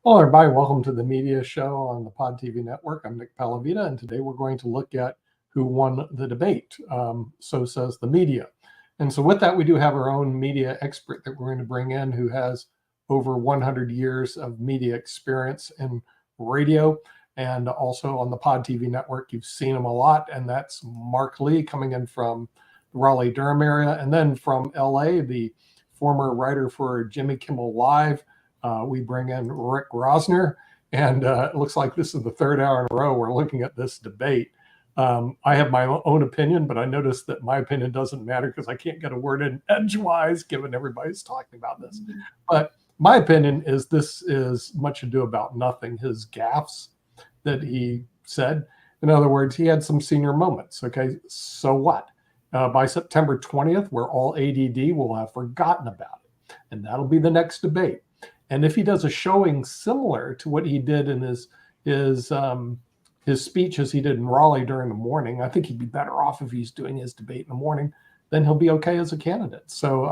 Hello, everybody. Welcome to the media show on the Pod TV network. I'm Nick Palavita, and today we're going to look at who won the debate. So says the media. And so with that, we do have our own media expert that we're going to bring in who has over 100 years of media experience in radio and also on the Pod TV network. You've seen him a lot, and that's Mark Lee coming in from the Raleigh-Durham area. And then from LA, the former writer for Jimmy Kimmel Live, we bring in Rick Rosner, and it looks like this is the third hour in a row we're looking at this debate. I have my own opinion, but I noticed that my opinion doesn't matter because I can't get a word in edgewise given everybody's talking about this. But my opinion is this is much ado about nothing. His gaffes that he said, in other words, he had some senior moments. Okay, so what? By September 20th, we're all ADD will have forgotten about it, and that'll be the next debate. And if he does a showing similar to what he did in his speech as he did in Raleigh during the morning, I think he'd be better off if he's doing his debate in the morning. Then he'll be okay as a candidate. So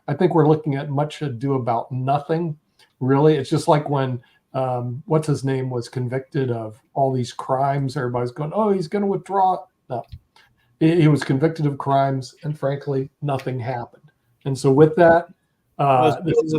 I think we're looking at much ado about nothing, really. It's just like when what's his name was convicted of all these crimes. Everybody's going, oh, he's going to withdraw. No, he was convicted of crimes, and frankly, nothing happened. And so with that, this is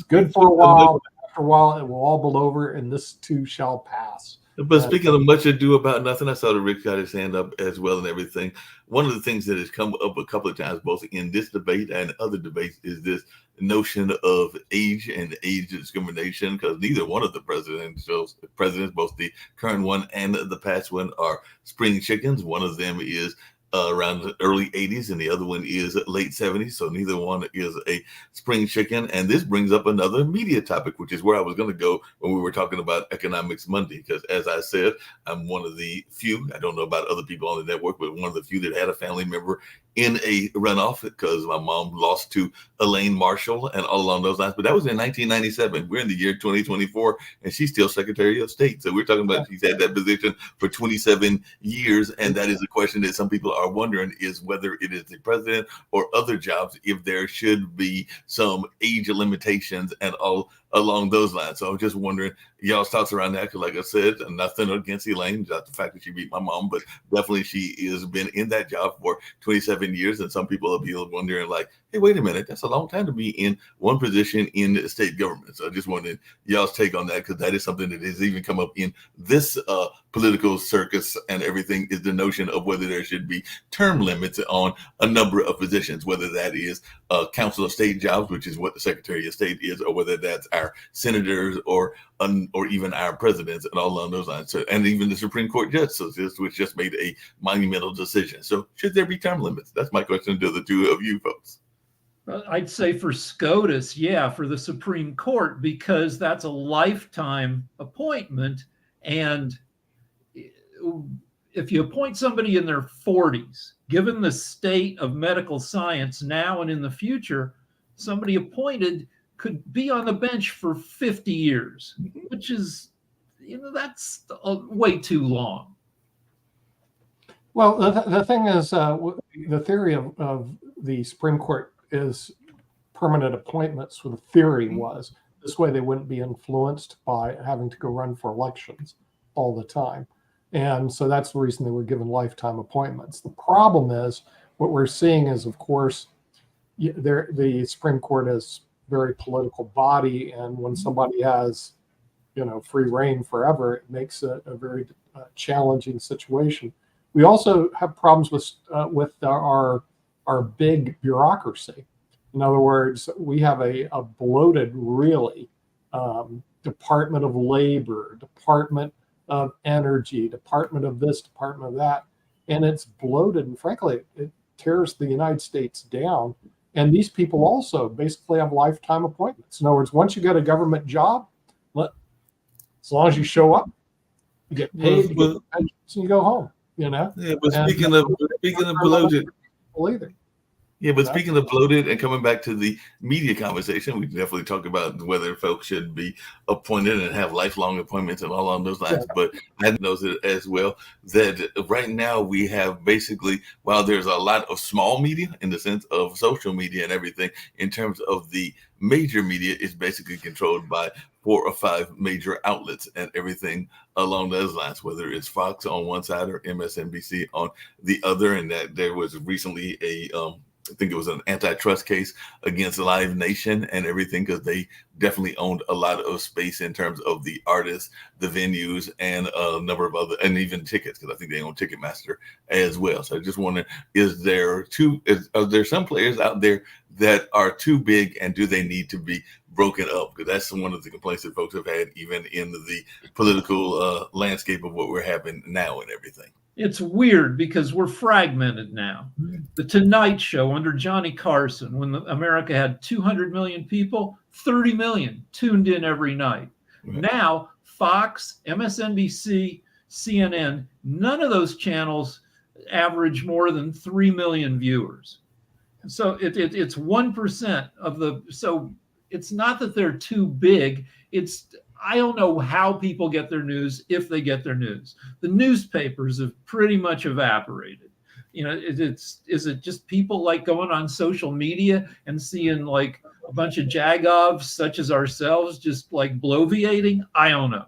good for a while. But after a while, it will all blow over, and this too shall pass. But speaking of much ado about nothing, I saw that Rick got his hand up as well and everything. One of the things that has come up a couple of times, both in this debate and other debates, is this notion of age and age discrimination, because neither one of the presidents, both the current one and the past one, are spring chickens. One of them is around the early 80s, and the other one is late 70s. So neither one is a spring chicken. And this brings up another media topic, which is where I was going to go when we were talking about Economics Monday. Because as I said, I'm one of the few, I don't know about other people on the network, but one of the few that had a family member in a runoff, because my mom lost to Elaine Marshall and all along those lines. But that was in 1997. We're in the year 2024, and she's still Secretary of State. So we're talking about she's had that position for 27 years. And that is a question that some people are wondering, is whether it is the president or other jobs, if there should be some age limitations and all along those lines. So I'm just wondering y'all's thoughts around that, because like I said, nothing against Elaine, just the fact that she beat my mom, but definitely she has been in that job for 27 years. And some people will be wondering like, hey, wait a minute, that's a long time to be in one position in the state government. So I just wanted y'all's take on that, because that is something that has even come up in this political circus and everything, is the notion of whether there should be term limits on a number of positions, whether that is Council of State jobs, which is what the Secretary of State is, or whether that's our senators or even our presidents and all along those lines. So, and even the Supreme Court judge, which just made a monumental decision. So should there be term limits? That's my question to the two of you folks. I'd say for SCOTUS, yeah, for the Supreme Court, because that's a lifetime appointment. And if you appoint somebody in their 40s, given the state of medical science now and in the future, somebody appointed could be on the bench for 50 years, which is, that's way too long. Well, the thing is, the theory of the Supreme Court is permanent appointments. So the theory was this way they wouldn't be influenced by having to go run for elections all the time. And so that's the reason they were given lifetime appointments. The problem is what we're seeing is, of course, the Supreme Court is a very political body. And when somebody has, free reign forever, it makes it a very challenging situation. We also have problems with our big bureaucracy. In other words, we have a bloated, really, Department of Labor, Department of Energy, Department of this, Department of that, and it's bloated. And frankly, it tears the United States down. And these people also basically have lifetime appointments. In other words, once you get a government job, as long as you show up, you get paid, you get pensions, and you go home. Yeah, but speaking of bloated, either. Yeah, but speaking of bloated and coming back to the media conversation, we can definitely talk about whether folks should be appointed and have lifelong appointments and all on those lines. Yeah. But I know that as well, that right now we have basically, while there's a lot of small media in the sense of social media and everything, in terms of the major media is basically controlled by 4 or 5 major outlets and everything along those lines, whether it's Fox on one side or MSNBC on the other. And that there was recently I think it was an antitrust case against Live Nation and everything, because they definitely owned a lot of space in terms of the artists, the venues, and a number of other, and even tickets, because I think they own Ticketmaster as well. So I just wonder, are there some players out there that are too big, and do they need to be broken up? Because that's one of the complaints that folks have had, even in the political landscape of what we're having now and everything. It's weird because we're fragmented now. The Tonight Show under Johnny Carson, when America had 200 million people, 30 million tuned in every night. Right. Now, Fox, MSNBC, CNN, none of those channels average more than 3 million viewers. So it's 1% of the, so it's not that they're too big. I don't know how people get their news, if they get their news. The newspapers have pretty much evaporated. You know, is it just people like going on social media and seeing like a bunch of jagovs such as ourselves just like bloviating? I don't know.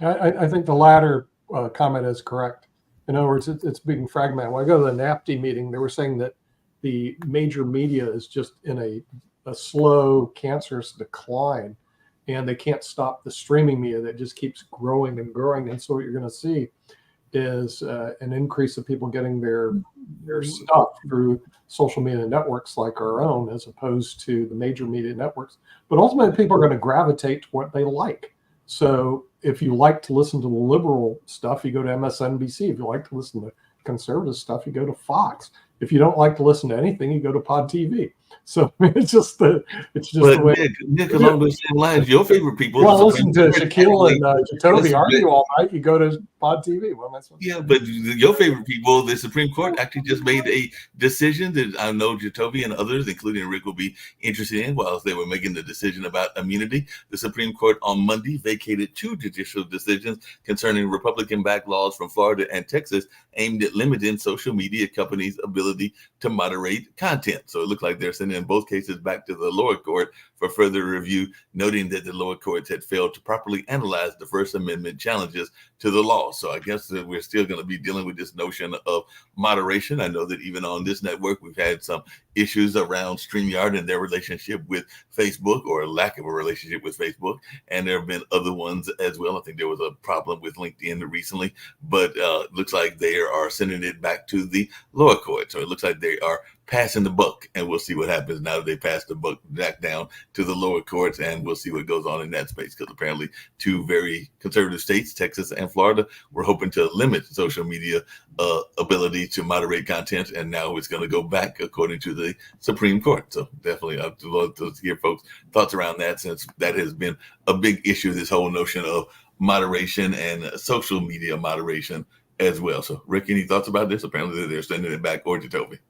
I think the latter comment is correct. In other words, it's being fragmented. When I go to the NAPTI meeting, they were saying that the major media is just in a slow, cancerous decline, and they can't stop the streaming media that just keeps growing and growing. And so what you're going to see is an increase of people getting their stuff through social media networks like our own, as opposed to the major media networks. But ultimately, people are going to gravitate to what they like. So if you like to listen to the liberal stuff, you go to MSNBC. If you like to listen to conservative stuff, you go to Fox. If you don't like to listen to anything, you go to Pod TV. So it's just the way. Nick, along those same lines, your favorite people. Well, listen to Shaquille and Jacoby argue all night. You go to Pod TV. Well, that's what. Yeah, but your favorite people, the Supreme Court actually just made a decision that I know Jacoby and others, including Rick, will be interested in. While they were making the decision about immunity, the Supreme Court on Monday vacated 2 judicial decisions concerning Republican-backed laws from Florida and Texas aimed at limiting social media companies' ability to moderate content. So it looked like they're sending in both cases back to the lower court for further review, noting that the lower courts had failed to properly analyze the First Amendment challenges to the law. So I guess that we're still going to be dealing with this notion of moderation. I know that even on this network, we've had some issues around StreamYard and their relationship with Facebook, or lack of a relationship with Facebook. And there have been other ones as well. I think there was a problem with LinkedIn recently, but it looks like they are sending it back to the lower court. So it looks like they are passing the buck, and we'll see what happens now that they pass the buck back down to the lower courts, and we'll see what goes on in that space, because apparently 2 very conservative states, Texas and Florida, were hoping to limit social media ability to moderate content, and now it's going to go back according to the Supreme Court. So definitely I'd love to hear folks' thoughts around that, since that has been a big issue, this whole notion of moderation and social media moderation as well. So Rick, any thoughts about this? Apparently they're sending it back, or to Toby.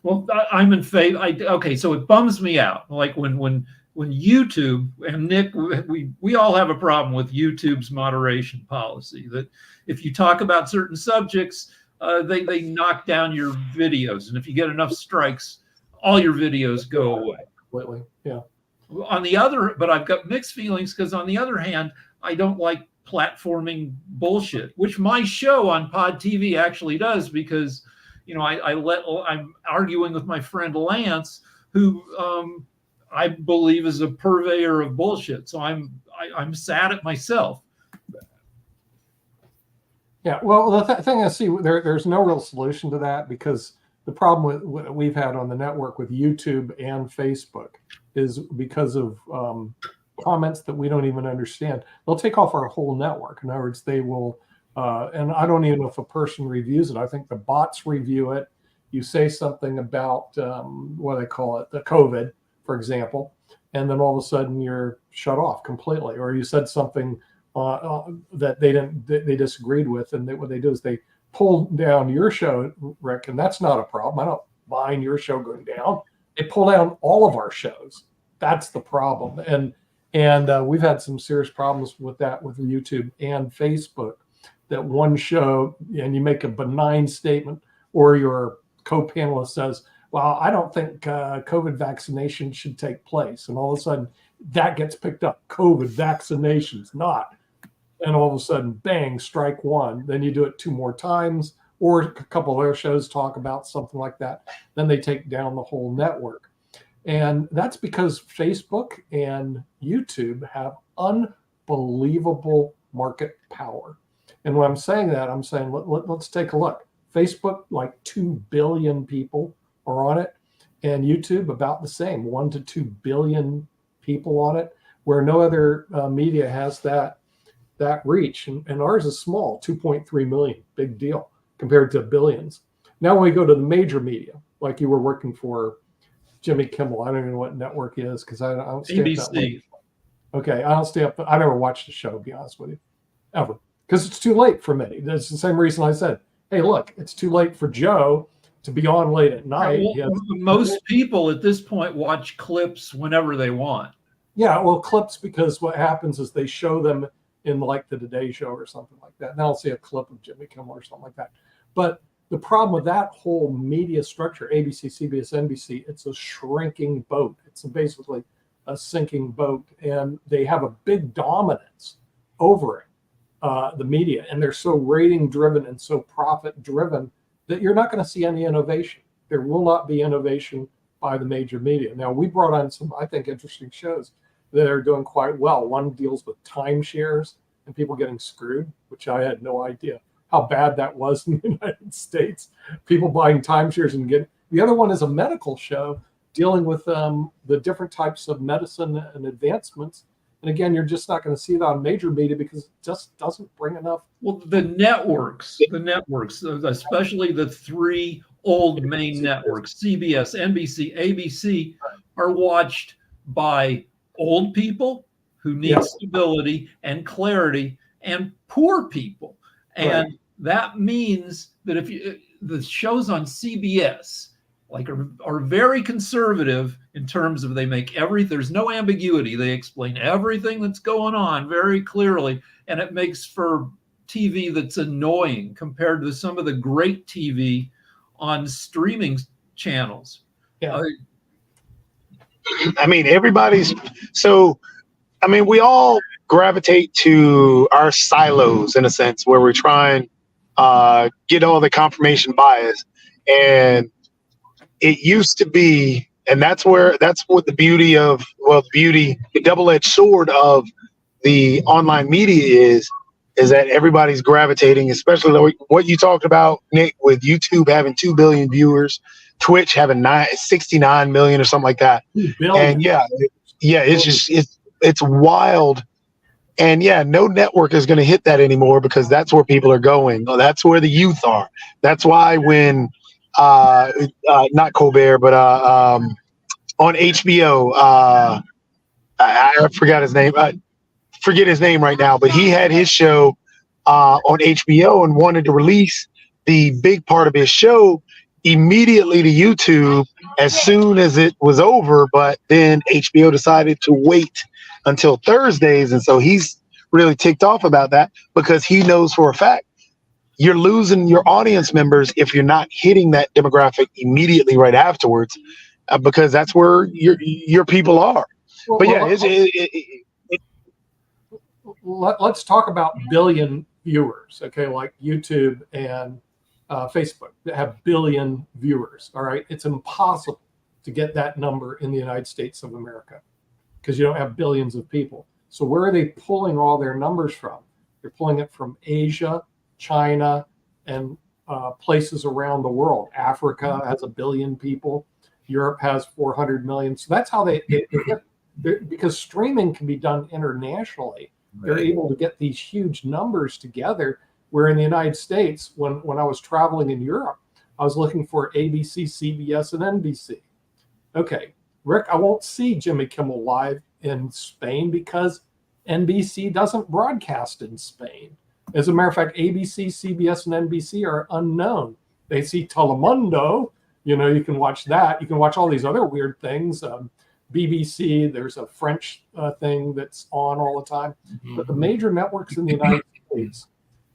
Well, I'm in favor. Okay, so it bums me out. Like when YouTube, and Nick, we all have a problem with YouTube's moderation policy, that if you talk about certain subjects, they knock down your videos, and if you get enough strikes, all your videos go away. Completely, yeah. But I've got mixed feelings, because on the other hand, I don't like platforming bullshit, which my show on Pod TV actually does, because you know, I'm arguing with my friend Lance, who I believe is a purveyor of bullshit. So I'm sad at myself. Yeah, well, the thing I see, there's no real solution to that, because the problem with what we've had on the network with YouTube and Facebook is because of comments that we don't even understand. They'll take off our whole network. In other words, they will. And I don't even know if a person reviews it. I think the bots review it. You say something about what they call it, the COVID, for example, and then all of a sudden you're shut off completely. Or you said something that they disagreed with, and what they do is they pull down your show, Rick, and that's not a problem. I don't mind your show going down. They pull down all of our shows. That's the problem. And we've had some serious problems with that with YouTube and Facebook. That one show, and you make a benign statement, or your co-panelist says, well, I don't think COVID vaccination should take place. And all of a sudden that gets picked up. COVID, vaccinations, not. And all of a sudden, bang, strike one. Then you do it 2 more times, or a couple of other shows talk about something like that. Then they take down the whole network. And that's because Facebook and YouTube have unbelievable market power. And when I'm saying that, I'm saying, let's take a look. Facebook, like 2 billion people are on it, and YouTube about the same, 1 to 2 billion people on it, where no other media has that reach. And ours is small, 2.3 million, big deal compared to billions. Now when we go to the major media, like you were working for Jimmy Kimmel, I don't even know what network he is because I don't stay ABC. up that late. Okay, I don't stay up. I never watched the show, to be honest with you, ever, because it's too late for me. That's the same reason I said, hey, look, it's too late for Joe to be on late at night. Well, most people at this point watch clips whenever they want. Yeah, well, clips, because what happens is they show them in like the Today Show or something like that. Then I'll see a clip of Jimmy Kimmel or something like that. But the problem with that whole media structure, ABC, CBS, NBC, it's a shrinking boat. It's basically a sinking boat, and they have a big dominance over it, the media, and they're so rating driven and so profit driven that you're not going to see any innovation. There will not be innovation by the major media. Now, we brought on some, I think, interesting shows that are doing quite well. One deals with timeshares and people getting screwed, which I had no idea how bad that was in the United States. People buying timeshares and getting. The other one is a medical show dealing with the different types of medicine and advancements. And again, you're just not going to see that on major media because it just doesn't bring enough. Well, the networks, especially the 3 old main networks, CBS, NBC, ABC, are watched by old people who need stability and clarity and poor people. And that means that if the shows on CBS are very conservative in terms of there's no ambiguity. They explain everything that's going on very clearly, and it makes for TV that's annoying compared to some of the great TV on streaming channels. Yeah. I mean, we all gravitate to our silos in a sense where we're trying get all the confirmation bias. And it used to be, and that's what the the double-edged sword of the online media is that everybody's gravitating, especially what you talked about, Nick, with YouTube having 2 billion viewers, Twitch having 69 million or something like that. And it's wild. And no network is going to hit that anymore because that's where people are going. That's where the youth are. That's why when not Colbert, but on HBO, I forgot his name. Forget his name right now, but he had his show on HBO and wanted to release the big part of his show immediately to YouTube as soon as it was over. But then HBO decided to wait until Thursdays. And so he's really ticked off about that because he knows for a fact you're losing your audience members if you're not hitting that demographic immediately right afterwards, because that's where your people are. But let's talk about billion viewers, okay, like YouTube and Facebook that have billion viewers. All right, it's impossible to get that number in the United States of America because you don't have billions of people. So where are they pulling all their numbers from? They're pulling it from Asia, China, and places around the world. Africa has 1 billion people. Europe has 400 million. So that's how they get, because streaming can be done internationally. They're able to get these huge numbers together. Where in the United States, when I was traveling in Europe, I was looking for ABC, CBS, and NBC. Okay, Rick, I won't see Jimmy Kimmel live in Spain because NBC doesn't broadcast in Spain. As a matter of fact, ABC, CBS, and NBC are unknown. They see Telemundo. You can watch that. You can watch all these other weird things. BBC, there's a French thing that's on all the time. But the major networks in the United States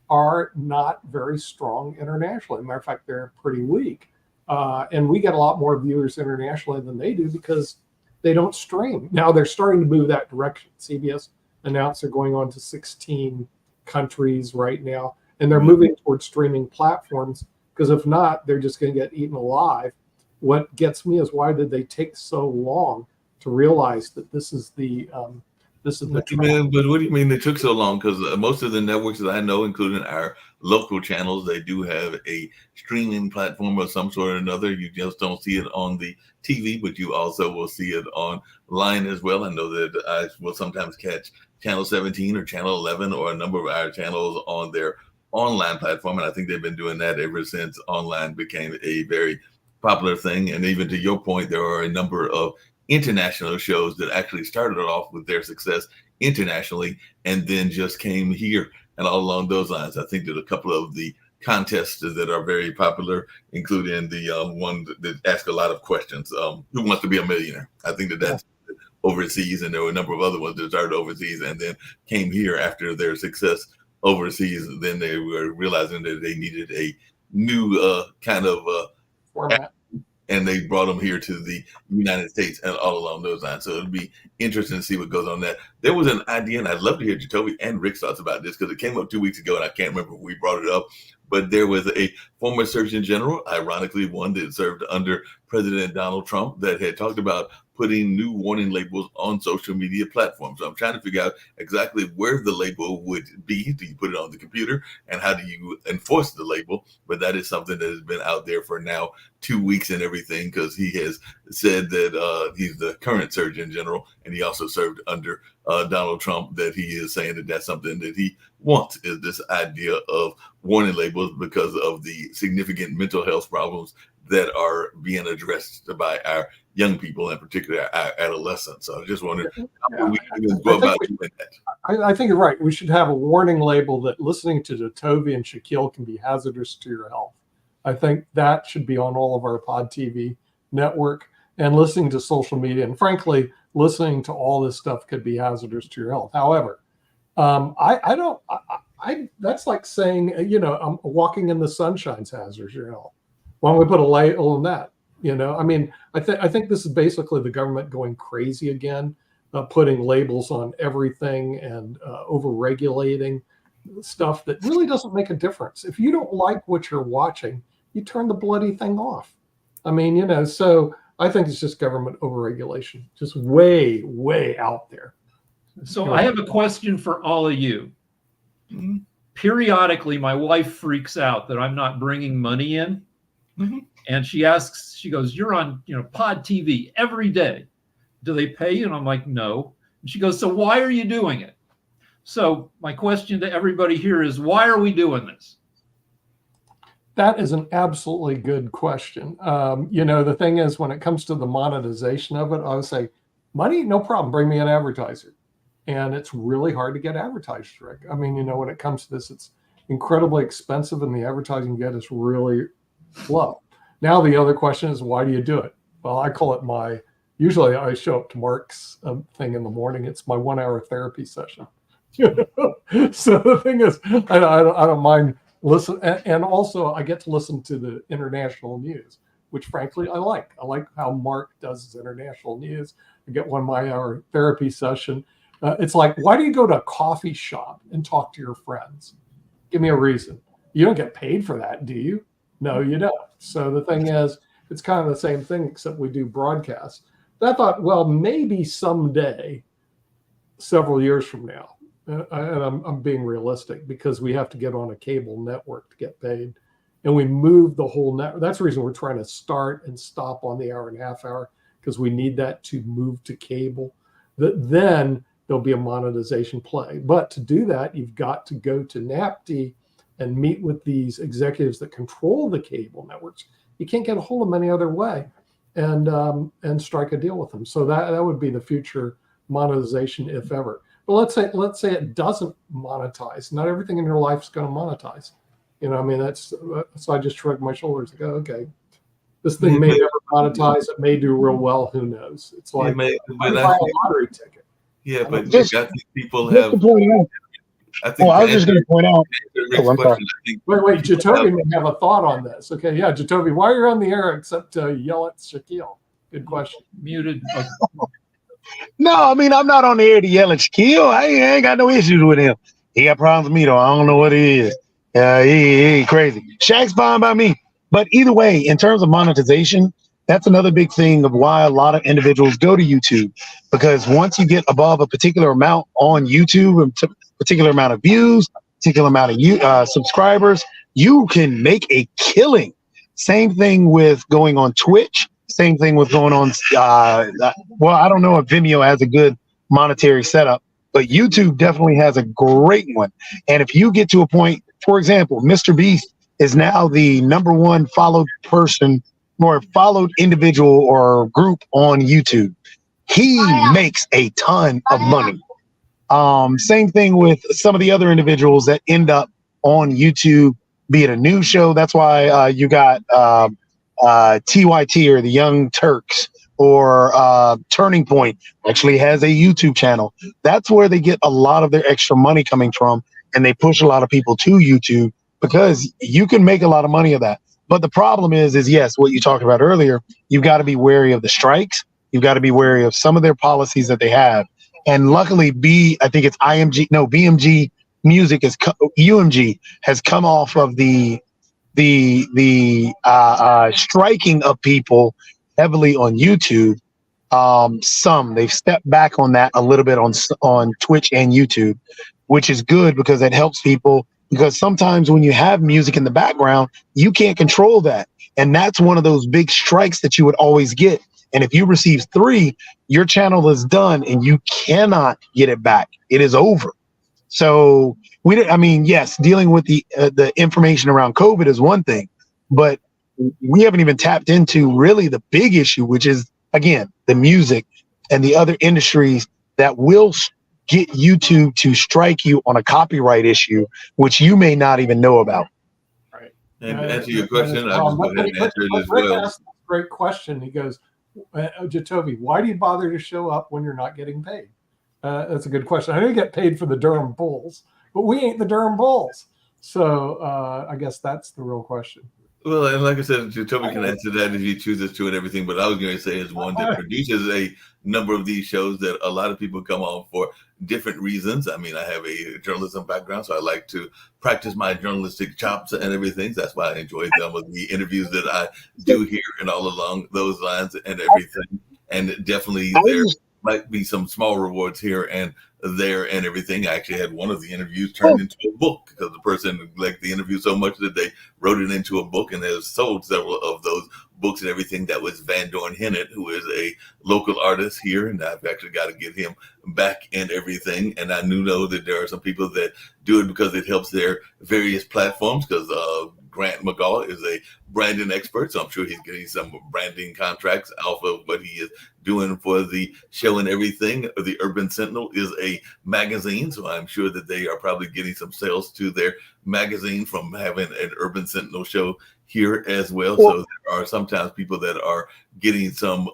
are not very strong internationally. As a matter of fact, they're pretty weak. And we get a lot more viewers internationally than they do because they don't stream. Now they're starting to move that direction. CBS announced they're going on to 16 countries right now, and they're moving towards streaming platforms, because if not, they're just going to get eaten alive. What gets me is, why did they take so long to realize that this is the trend? But what do you mean they took so long? Because most of the networks that I know, including our local channels, they do have a streaming platform of some sort or another. You just don't see it on the TV, but you also will see it online as well. I know that I will sometimes catch Channel 17 or Channel 11 or a number of our channels on their online platform, and I think they've been doing that ever since online became a very popular thing. And even to your point, there are a number of international shows that actually started off with their success internationally and then just came here. And all along those lines, I think that a couple of the contests that are very popular, including the one that asks a lot of questions, Who Wants to Be a Millionaire? I think that's overseas, and there were a number of other ones that started overseas and then came here after their success overseas. Then they were realizing that they needed a new kind of Format. And they brought them here to the United States and all along those lines. So it'll be interesting to see what goes on there. There was an idea, and I'd love to hear Jacoby and Rick's thoughts about this, because it came up 2 weeks ago, and I can't remember if we brought it up. But there was a former Surgeon General, ironically one that served under President Donald Trump, that had talked about putting new warning labels on social media platforms. So I'm trying to figure out exactly where the label would be. Do you put it on the computer, and how do you enforce the label? But that is something that has been out there for now 2 weeks and everything, because he has said that he's the current Surgeon General, and he also served under Donald Trump, that he is saying that that's something that he wants, is this idea of warning labels, because of the significant mental health problems that are being addressed by our young people, in particular our adolescents. So I just wonder how we can go about doing that. I think you're right. We should have a warning label that listening to Jacoby and Shaquille can be hazardous to your health. I think that should be on all of our Pod TV network, and listening to social media, and frankly, listening to all this stuff could be hazardous to your health. However, that's like saying, I'm walking in the sunshine's hazardous to your health. Why don't we put a label on that? I mean, I think this is basically the government going crazy again, putting labels on everything and over-regulating stuff that really doesn't make a difference. If you don't like what you're watching, you turn the bloody thing off. I mean, so I think it's just government over-regulation, just way, way out there. So I have a question for all of you. Mhm. Periodically, my wife freaks out that I'm not bringing money in. Mhm. And she goes, you're on, Pod TV every day. Do they pay you? And I'm like, no. And she goes, so why are you doing it? So my question to everybody here is, why are we doing this? That is an absolutely good question. The thing is, when it comes to the monetization of it, I would say, money, no problem. Bring me an advertiser. And it's really hard to get advertisers, Rick. I mean, when it comes to this, it's incredibly expensive, and the advertising you get is really low. Now, the other question is, why do you do it? Well, I call it usually I show up to Mark's thing in the morning. It's my 1 hour therapy session. So the thing is, I don't mind listen. And also I get to listen to the international news, which frankly, I like. I like how Mark does his international news. I get 1 hour therapy session. It's like, why do you go to a coffee shop and talk to your friends? Give me a reason. You don't get paid for that, do you? No, you don't. So the thing is, it's kind of the same thing, except we do broadcasts. But I thought, well, maybe someday, several years from now, and I'm being realistic, because we have to get on a cable network to get paid, and we move the whole network. That's the reason we're trying to start and stop on the hour and a half hour, because we need that to move to cable. Then there'll be a monetization play. But to do that, you've got to go to NAPD and meet with these executives that control the cable networks. You can't get a hold of them any other way, and strike a deal with them. So that would be the future monetization, if ever. But let's say it doesn't monetize. Not everything in your life is going to monetize. So I just shrug my shoulders and go, okay, this thing may never monetize. It may do real well. Who knows? It's like buy a lottery ticket. Yeah, but I think people Just have. to point out, I think I was just going to point out. Rick's I'm sorry. question, I think Wait, Jacoby may have a thought on this. Okay, yeah, Jacoby, while you're on the air, except yell at Shaquille. Good question. Muted. No, I mean, I'm not on the air to yell at Shaquille. I ain't got no issues with him. He got problems with me, though. I don't know what it is. He crazy. Shaq's fine by me. But either way, in terms of monetization, that's another big thing of why a lot of individuals go to YouTube. Because once you get above a particular amount on YouTube, a particular amount of views, particular amount of subscribers, you can make a killing. Same thing with going on Twitch. Same thing with going on. Well, I don't know if Vimeo has a good monetary setup, but YouTube definitely has a great one. And if you get to a point, for example, Mr. Beast is now the #1 followed person or followed individual or group on YouTube. He makes a ton of money. Same thing with some of the other individuals that end up on YouTube, be it a news show. That's why you got TYT or the Young Turks or Turning Point actually has a YouTube channel. That's where they get a lot of their extra money coming from, and they push a lot of people to YouTube because you can make a lot of money of that. But the problem is yes, what you talked about earlier, you've got to be wary of the strikes. You've got to be wary of some of their policies that they have. And luckily, BMG Music UMG has come off of the striking of people heavily on YouTube. They've stepped back on that a little bit on Twitch and YouTube, which is good because it helps people. Because sometimes when you have music in the background, you can't control that. And that's one of those big strikes that you would always get. And if you receive 3, your channel is done and you cannot get it back. It is over. So yes, dealing with the information around COVID is one thing, but we haven't even tapped into really the big issue, which is, again, the music and the other industries that will get YouTube to strike you on a copyright issue, which you may not even know about. Right. And to answer your question, I'll just go ahead and answer it as Rick well. asked a great question. He goes, Jatovi, why do you bother to show up when you're not getting paid? That's a good question. I know you get paid for the Durham Bulls, but we ain't the Durham Bulls. So I guess that's the real question. Well, and like I said, Toby can answer that if he chooses to and everything. But I was going to say, as one that produces a number of these shows, that a lot of people come on for different reasons. I mean, I have a journalism background, so I like to practice my journalistic chops and everything. So that's why I enjoy some of the interviews that I do here and all along those lines and everything. And definitely there might be some small rewards here and there and everything. I actually had one of the interviews turned into a book because the person liked the interview so much that they wrote it into a book, and has sold several of those books and everything. That was Van Dorn Hennett, who is a local artist here, and I've actually got to get him back and everything. And I know that there are some people that do it because it helps their various platforms, because Grant McGaw is a branding expert, so I'm sure he's getting some branding contracts off of what he is doing for the show and everything. The Urban Sentinel is a magazine, so I'm sure that they are probably getting some sales to their magazine from having an Urban Sentinel show here as well. So there are sometimes people that are getting some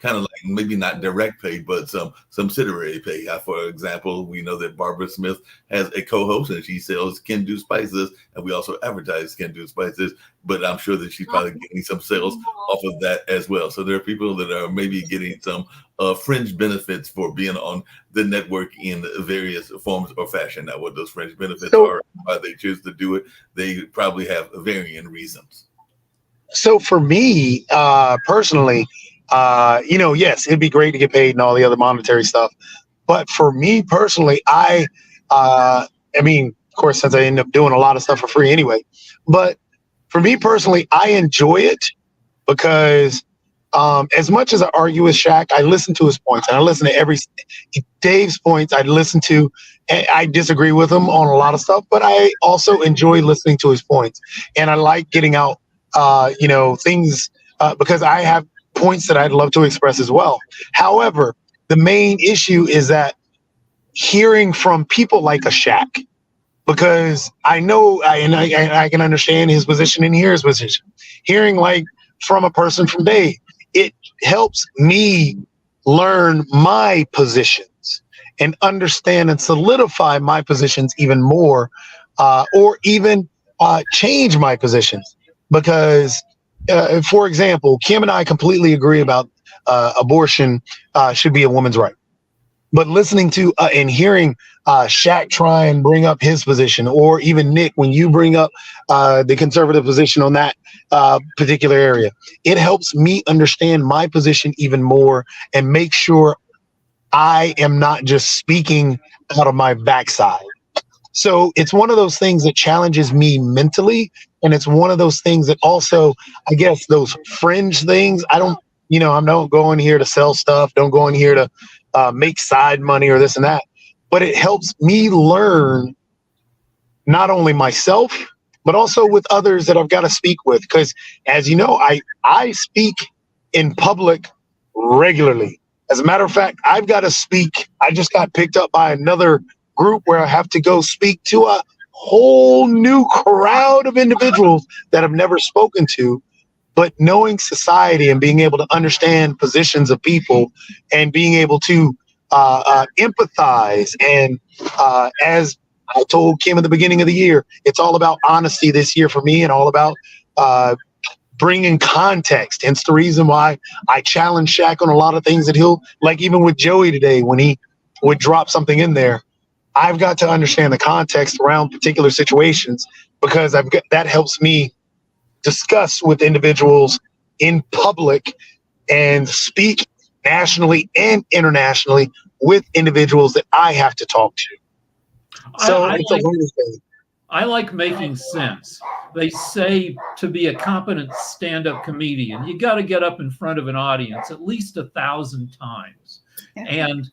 kind of like maybe not direct pay, but some subsidiary pay. For example, we know that Barbara Smith has a co-host and she sells Can Do Spices, and we also advertise Can Do Spices, but I'm sure that she's probably getting some sales off of that as well. So there are people that are maybe getting some fringe benefits for being on the network in various forms or fashion. Now, what those fringe benefits are, why they choose to do it, they probably have varying reasons. So for me, personally, yes, it'd be great to get paid and all the other monetary stuff. But for me personally, I mean, of course, since I end up doing a lot of stuff for free anyway, but for me personally, I enjoy it because as much as I argue with Shaq, I listen to his points, and I listen to Dave's points. I listen to, and I disagree with him on a lot of stuff, but I also enjoy listening to his points, and I like getting out, things because I have points that I'd love to express as well. However, the main issue is that hearing from people like a Shaq, because I know I can understand his position and hear his position. Hearing like from a person from Dave, it helps me learn my positions and understand and solidify my positions even more, or even change my positions. Because, for example, Kim and I completely agree about abortion should be a woman's right. But listening to and hearing Shaq try and bring up his position, or even Nick, when you bring up the conservative position on that particular area, it helps me understand my position even more and make sure I am not just speaking out of my backside. So it's one of those things that challenges me mentally. And it's one of those things that also, I guess, those fringe things. I don't go in here to sell stuff. Don't go in here to make side money or this and that. But it helps me learn not only myself, but also with others that I've got to speak with. Because as you know, I speak in public regularly. As a matter of fact, I've got to speak. I just got picked up by another group where I have to go speak to a whole new crowd of individuals that I've never spoken to. But knowing society and being able to understand positions of people and being able to empathize. And as I told Kim at the beginning of the year, it's all about honesty this year for me, and all about bringing context. Hence the reason why I challenge Shaq on a lot of things that he'll, like even with Joey today, when he would drop something in there, I've got to understand the context around particular situations, because that helps me discuss with individuals in public and speak nationally and internationally with individuals that I have to talk to. So it's a learning thing. I like making sense. They say to be a competent stand-up comedian, you got to get up in front of an audience at least 1,000 times. And,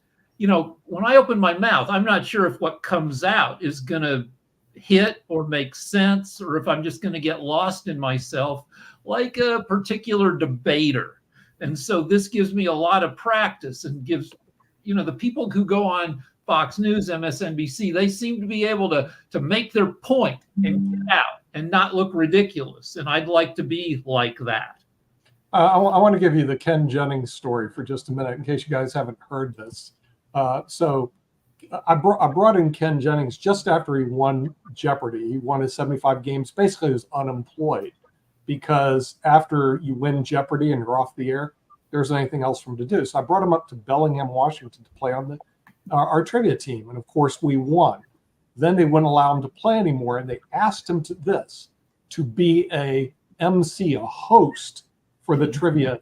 when I open my mouth, I'm not sure if what comes out is going to hit or make sense, or if I'm just going to get lost in myself like a particular debater. And so this gives me a lot of practice, and gives, the people who go on Fox News, MSNBC, they seem to be able to make their point and get out and not look ridiculous. And I'd like to be like that. I want to give you the Ken Jennings story for just a minute, in case you guys haven't heard this. So I brought in Ken Jennings just after he won Jeopardy. He won his 75 games. Basically, he was unemployed, because after you win Jeopardy and you're off the air, there isn't anything else for him to do. So I brought him up to Bellingham, Washington to play on our trivia team. And of course, we won. Then they wouldn't allow him to play anymore. And they asked him to be a MC, a host for the trivia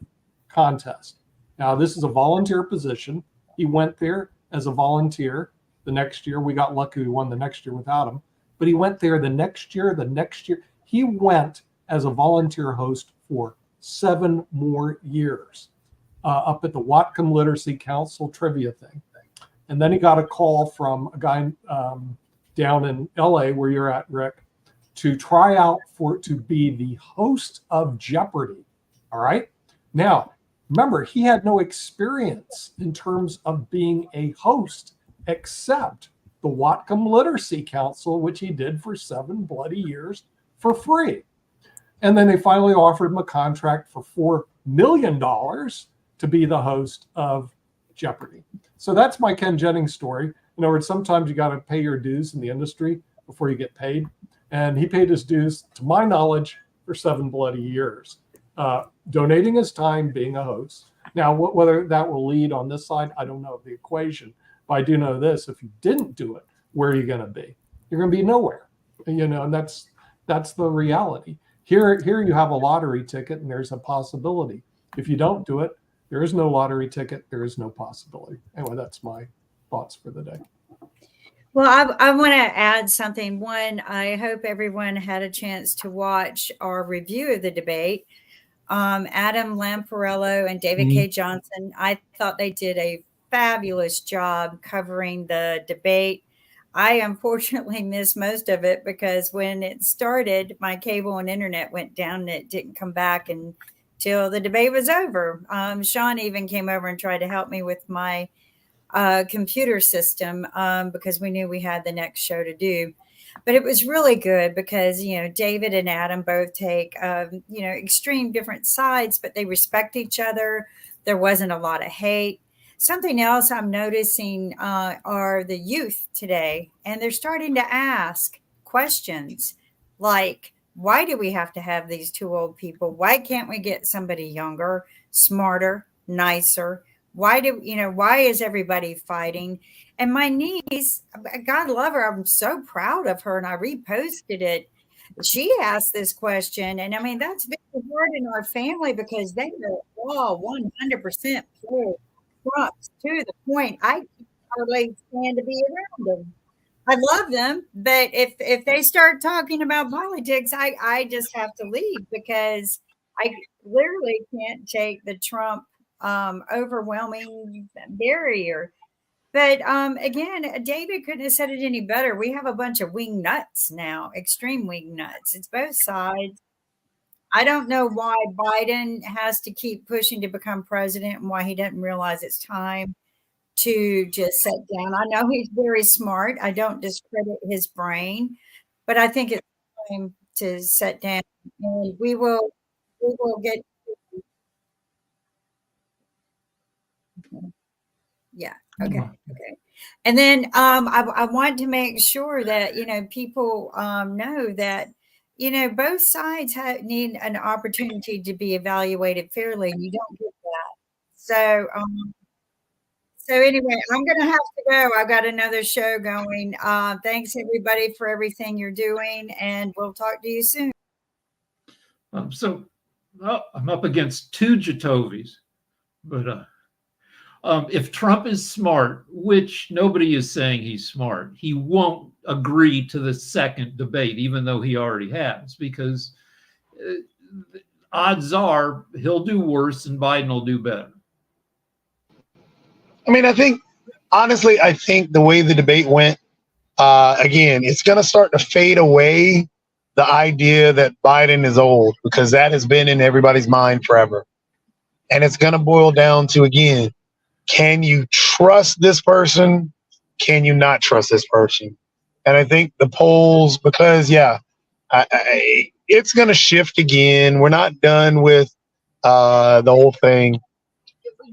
contest. Now, this is a volunteer position. He went there as a volunteer. The next year, we got lucky. We won the next year without him. But he went there the next year. He went as a volunteer host for 7 more years up at the Whatcom Literacy Council trivia thing. And then he got a call from a guy down in LA, where you're at, Rick, to try out to be the host of Jeopardy. All right. Now, remember, he had no experience in terms of being a host except the Whatcom Literacy Council, which he did for 7 bloody years for free. And then they finally offered him a contract for $4 million to be the host of Jeopardy. So that's my Ken Jennings story. In other words, sometimes you got to pay your dues in the industry before you get paid. And he paid his dues, to my knowledge, for 7 bloody years, donating his time being a host. Now, whether that will lead on this side, I don't know the equation. But I do know this: if you didn't do it, where are you going to be? You're going to be nowhere. And that's the reality. Here you have a lottery ticket, and there's a possibility. If you don't do it, there is no lottery ticket. There is no possibility. Anyway, that's my thoughts for the day. Well, I want to add something. One, I hope everyone had a chance to watch our review of the debate. Adam Lamparello and David K. Johnson, I thought they did a fabulous job covering the debate. I unfortunately missed most of it because when it started, my cable and internet went down and it didn't come back until the debate was over. Sean even came over and tried to help me with my computer system because we knew we had the next show to do. But it was really good because, David and Adam both take, extreme different sides, but they respect each other. There wasn't a lot of hate. Something else I'm noticing are the youth today, and they're starting to ask questions like, why do we have to have these 2 old people? Why can't we get somebody younger, smarter, nicer? Why why is everybody fighting? And my niece, God love her, I'm so proud of her, and I reposted it. She asked this question, and I mean, that's very hard in our family because they are all 100% pro Trump to the point I can't hardly stand to be around them. I love them, but if they start talking about politics, I just have to leave because I literally can't take the Trump overwhelming barrier. But again, David couldn't have said it any better. We have a bunch of wing nuts now, extreme wing nuts. It's both sides. I don't know why Biden has to keep pushing to become president and why he doesn't realize it's time to just sit down. I know he's very smart. I don't discredit his brain, but I think it's time to sit down, and we will get. Yeah. Okay. Okay. And then I want to make sure that people know that both sides need an opportunity to be evaluated fairly. You don't get that. So anyway, I'm going to have to go. I've got another show going. Thanks everybody for everything you're doing, and we'll talk to you soon. So I'm up against two Jatovis, but if Trump is smart, which nobody is saying he's smart, he won't agree to the second debate, even though he already has, because odds are he'll do worse and Biden will do better. I mean, honestly, I think the way the debate went, again, it's going to start to fade away the idea that Biden is old, because that has been in everybody's mind forever. And it's going to boil down to, again, can you trust this person? Can you not trust this person? And I think the polls, because, it's going to shift again. We're not done with the whole thing.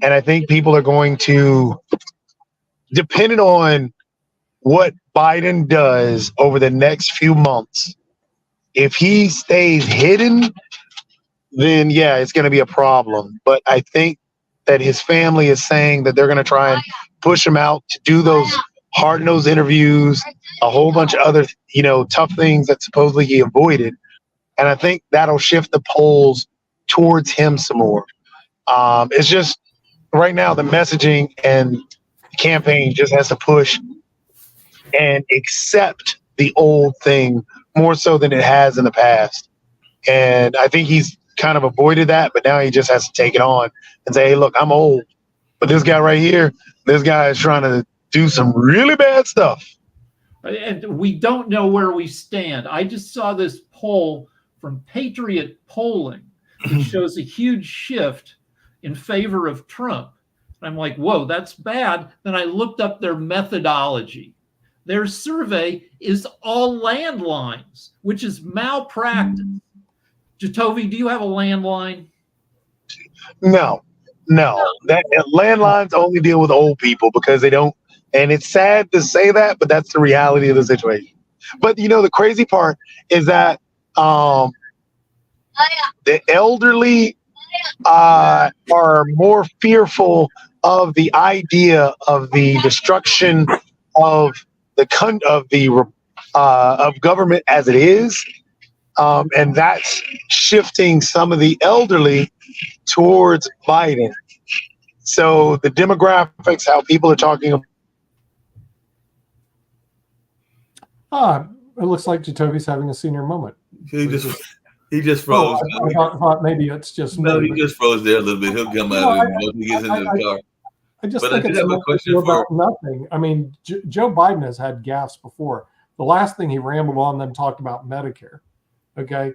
And I think people are going to, depending on what Biden does over the next few months, if he stays hidden, then it's going to be a problem. But I think that his family is saying that they're going to try and push him out to do those hard-nosed interviews, a whole bunch of other, tough things that supposedly he avoided. And I think that'll shift the polls towards him some more. It's just right now the messaging and the campaign just has to push and accept the old thing more so than it has in the past. And I think he's kind of avoided that, but now he just has to take it on and say, hey, look, I'm old, but this guy right here, this guy is trying to do some really bad stuff. And we don't know where we stand. I just saw this poll from Patriot Polling that shows a huge shift in favor of Trump. I'm like, whoa, that's bad. Then I looked up their methodology. Their survey is all landlines, which is malpractice. Jatovi, do you have a landline? No. That landlines only deal with old people because they don't. And it's sad to say that, but that's the reality of the situation. But the crazy part is that the elderly are more fearful of the idea of the destruction of of government as it is, and that's shifting some of the elderly towards Biden. So the demographics, how people are talking about. It looks like Jatovi's having a senior moment. He just froze. I thought maybe it's just no. He just froze there a little bit. He'll come out when he gets into the car. I just think it's about nothing. I mean, Joe Biden has had gaffes before. The last thing he rambled on them talked about Medicare, okay,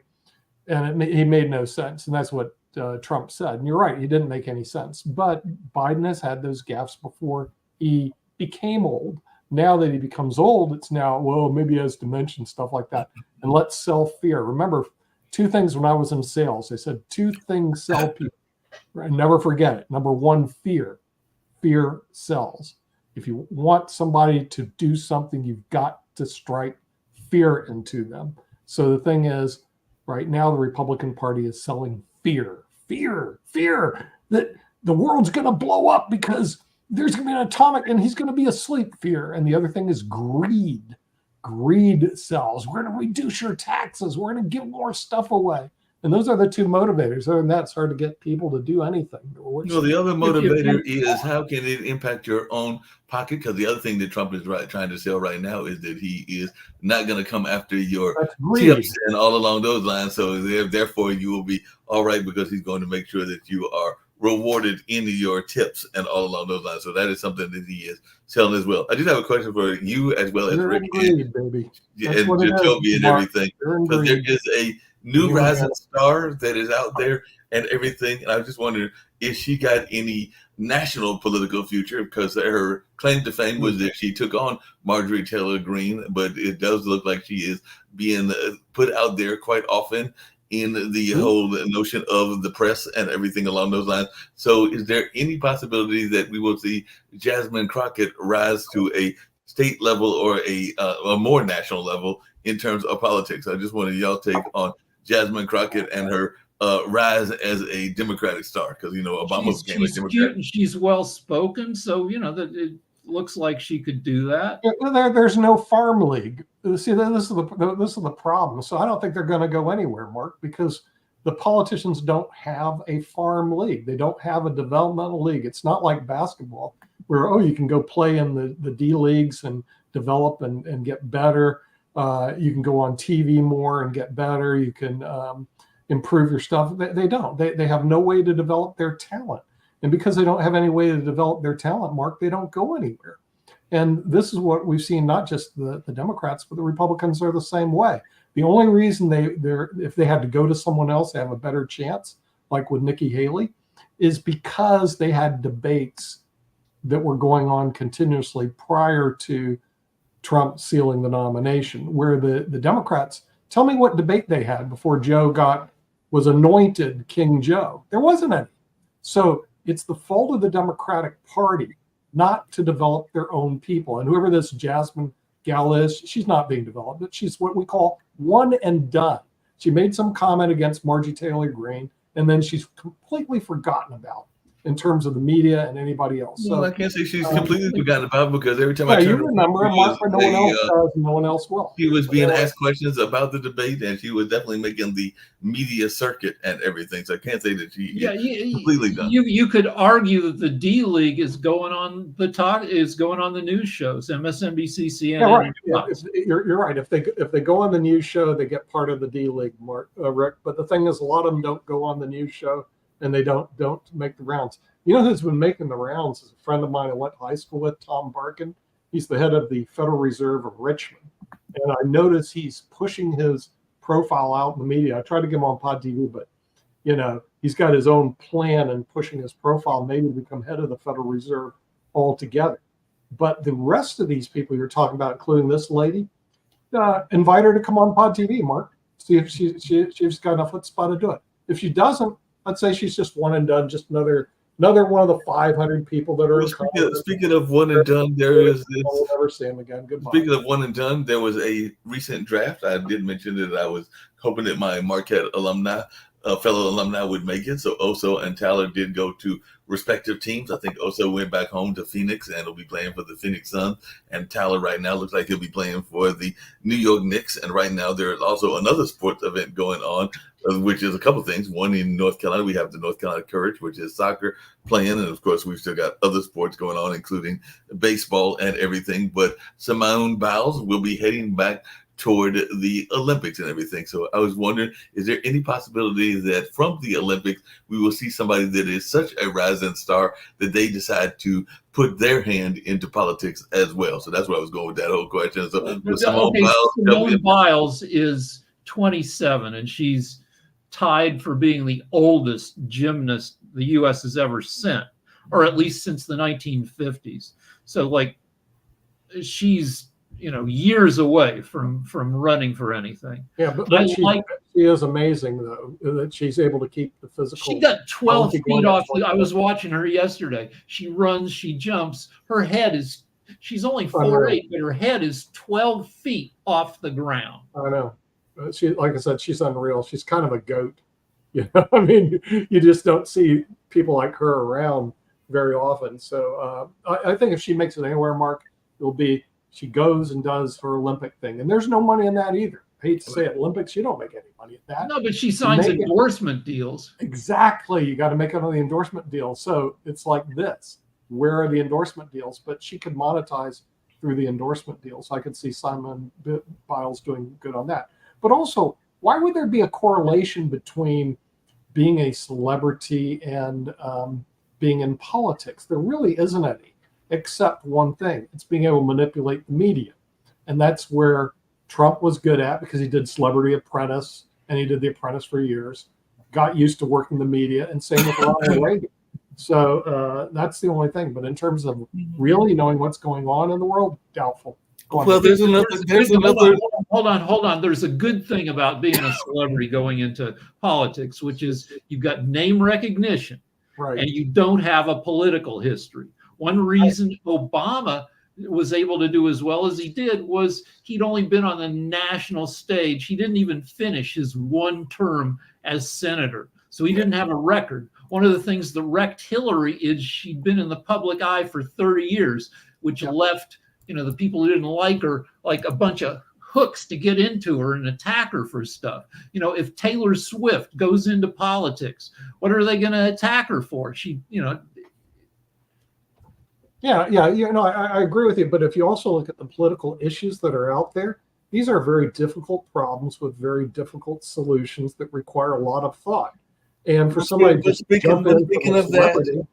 and he made no sense, and that's what Trump said. And you're right, he didn't make any sense. But Biden has had those gaffes before he became old. Now that he becomes old, it's now, well, maybe he has dementia, stuff like that. And let's sell fear. Remember, two things when I was in sales. They said two things sell people. Right? Never forget it. Number one, fear. Fear sells. If you want somebody to do something, you've got to strike fear into them. So the thing is, right now, the Republican Party is selling fear. Fear. That the world's going to blow up because there's going to be an atomic and he's going to be asleep fear. And the other thing is greed. Greed sells. We're going to reduce your taxes. We're going to give more stuff away. And those are the two motivators. Other than that, it's hard to get people to do anything. The other motivator is how can it impact your own pocket? Because the other thing that Trump is trying to sell right now is that he is not going to come after your tips and all along those lines. So therefore, you will be all right because he's going to make sure that you are rewarded in your tips and all along those lines. So that is something that he is selling as well. I just have a question for you as well as Rick and Jacoby and everything. Because there is a new rising star that is out there and everything. And I was just wondering if she got any national political future, because her claim to fame was that she took on Marjorie Taylor Greene, but it does look like she is being put out there quite often in the whole notion of the press and everything along those lines. So is there any possibility that we will see Jasmine Crockett rise to a state level or a more national level in terms of politics? I just wanted y'all take on Jasmine Crockett and her rise as a Democratic star, because Obama became a Democrat. Cute and she's well spoken, so that it looks like she could do that. There's no farm league. See, this is the problem. So I don't think they're going to go anywhere, Mark, because the politicians don't have a farm league. They don't have a developmental league. It's not like basketball, where you can go play in the D leagues and develop and get better. You can go on TV more and get better. You can improve your stuff. They don't. They have no way to develop their talent. And because they don't have any way to develop their talent, Mark, they don't go anywhere. And this is what we've seen, not just the Democrats, but the Republicans are the same way. The only reason if they had to go to someone else, they have a better chance, like with Nikki Haley, is because they had debates that were going on continuously prior to Trump sealing the nomination, where the Democrats, tell me what debate they had before Joe was anointed King Joe. There wasn't any. So it's the fault of the Democratic Party not to develop their own people. And whoever this Jasmine gal is, she's not being developed, but she's what we call one and done. She made some comment against Marjorie Taylor Greene, and then she's completely forgotten about in terms of the media and anybody else. So I can't say she's completely forgotten about, because every time I turn, you remember, Mark, no one else does, no one else will. She was being asked questions about the debate, and she was definitely making the media circuit and everything. So I can't say that she is completely done. You could argue that the D League is going on the news shows, MSNBC, CNN. Yeah, right. You're right. If they go on the news show, they get part of the D League, Mark, Rick. But the thing is, a lot of them don't go on the news show, and they don't make the rounds. You know who's been making the rounds is a friend of mine I went to high school with, Tom Barkin. He's the head of the Federal Reserve of Richmond. And I notice he's pushing his profile out in the media. I tried to get him on Pod TV, but he's got his own plan and pushing his profile maybe to become head of the Federal Reserve altogether. But the rest of these people you're talking about, including this lady, invite her to come on Pod TV, Mark. See if she's got enough chutzpah to do it. If she doesn't, I'd say she's just one and done, just another one of the 500 people that are. Speaking of one and done, there is this. We'll never see him again. Goodbye. Speaking of one and done, there was a recent draft. I did mention that I was hoping that my Marquette fellow alumni would make it. So Oso and Tyler did go to respective teams. I think Oso went back home to Phoenix and will be playing for the Phoenix Suns. And Tyler right now looks like he'll be playing for the New York Knicks. And right now there is also another sports event going on, which is a couple of things. One in North Carolina, we have the North Carolina Courage, which is soccer playing. And of course, we've still got other sports going on, including baseball and everything. But Simone Biles will be heading back toward the Olympics and everything. So I was wondering, is there any possibility that from the Olympics, we will see somebody that is such a rising star that they decide to put their hand into politics as well? So that's where I was going with that whole question. So Simone Biles is 27, and she's tied for being the oldest gymnast the U.S. has ever sent, or at least since the 1950s. So she's years away from running for anything. Yeah, but she is amazing though, that she's able to keep the physical. She got 12 feet off. I was watching her yesterday. She runs, she jumps. She's only 4'8", but her head is 12 feet off the ground. I know. She, like I said, she's unreal. She's kind of a goat. You know, I mean, you just don't see people like her around very often. So I think if she makes it anywhere, Mark, it'll be she goes and does her Olympic thing, and there's no money in that either. I hate to say it, Olympics, you don't make any money at that. No, but she signs make it- endorsement deals. Exactly, you got to make it on the endorsement deal. So it's like this: where are the endorsement deals? But she could monetize through the endorsement deals. I could see Simon Biles doing good on that. But also, why would there be a correlation between being a celebrity and being in politics? There really isn't any, except one thing: it's being able to manipulate the media, and that's where Trump was good at, because he did Celebrity Apprentice and he did The Apprentice for years, got used to working the media, and same with Ronald Reagan. So that's the only thing. But in terms of really knowing what's going on in the world, doubtful. Go on. Well, there's another. Hold on. There's a good thing about being a celebrity going into politics, which is you've got name recognition Right. and you don't have a political history. One reason Obama was able to do as well as he did was he'd only been on the national stage. He didn't even finish his one term as senator. So he didn't have a record. One of the things that wrecked Hillary is she'd been in the public eye for 30 years, which left, the people who didn't like her like a bunch of hooks to get into her and attack her for stuff. If Taylor Swift goes into politics, what are they going to attack her for? I agree with you. But if you also look at the political issues that are out there, these are very difficult problems with very difficult solutions that require a lot of thought. And for somebody to speaking of that,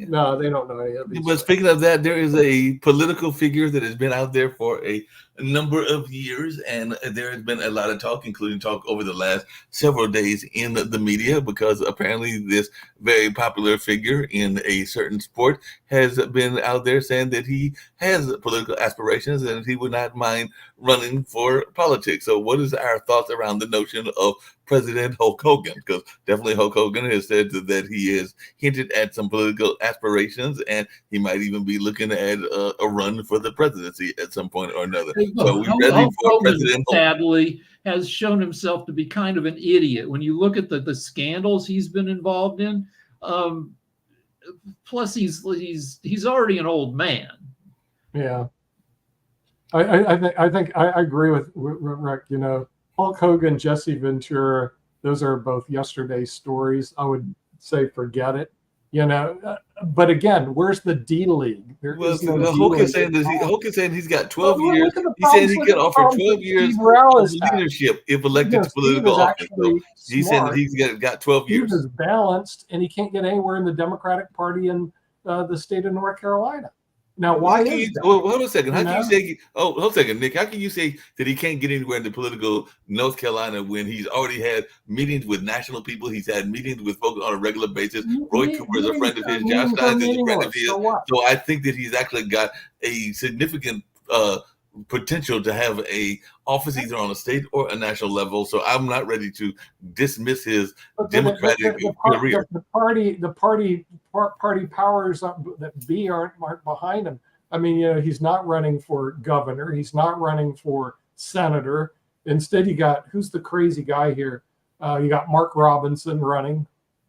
no, they don't know any of these. But speaking of that, there is a political figure that has been out there for a number of years, and there has been a lot of talk, including talk over the last several days in the media, because apparently this very popular figure in a certain sport has been out there saying that he has political aspirations and he would not mind running for politics. So what is our thoughts around the notion of President Hulk Hogan? Because definitely Hulk Hogan has said that he has hinted at some political aspirations, and he might even be looking at a run for the presidency at some point or another. So we ready Hulk for Hogan, President Hulk? sadly, has shown himself to be kind of an idiot. When you look at the scandals he's been involved in, plus he's already an old man. Yeah, I think I agree with Rick. Hulk Hogan, Jesse Ventura, those are both yesterday's stories. I would say forget it. But again, where's the D League? Hulk is saying he's got 12 years. He said he could offer 12 years of leadership if elected to political office. So he said he's got 12 years. Steve is balanced, and he can't get anywhere in the Democratic Party in the state of North Carolina. Now, why is that? Well, hold on a second. How can you say? Oh, hold on a second, Nick. How can you say that he can't get anywhere in the political North Carolina when he's already had meetings with national people? He's had meetings with folks on a regular basis. Roy Cooper is a friend of his. Josh Stein is a friend of his. So I think that he's actually got a significant potential to have a office either on a state or a national level. So I'm not ready to dismiss his Democratic career. The party powers that be aren't behind him. I mean, he's not running for governor. He's not running for senator. Instead, you got, who's the crazy guy here? You got Mark Robinson running,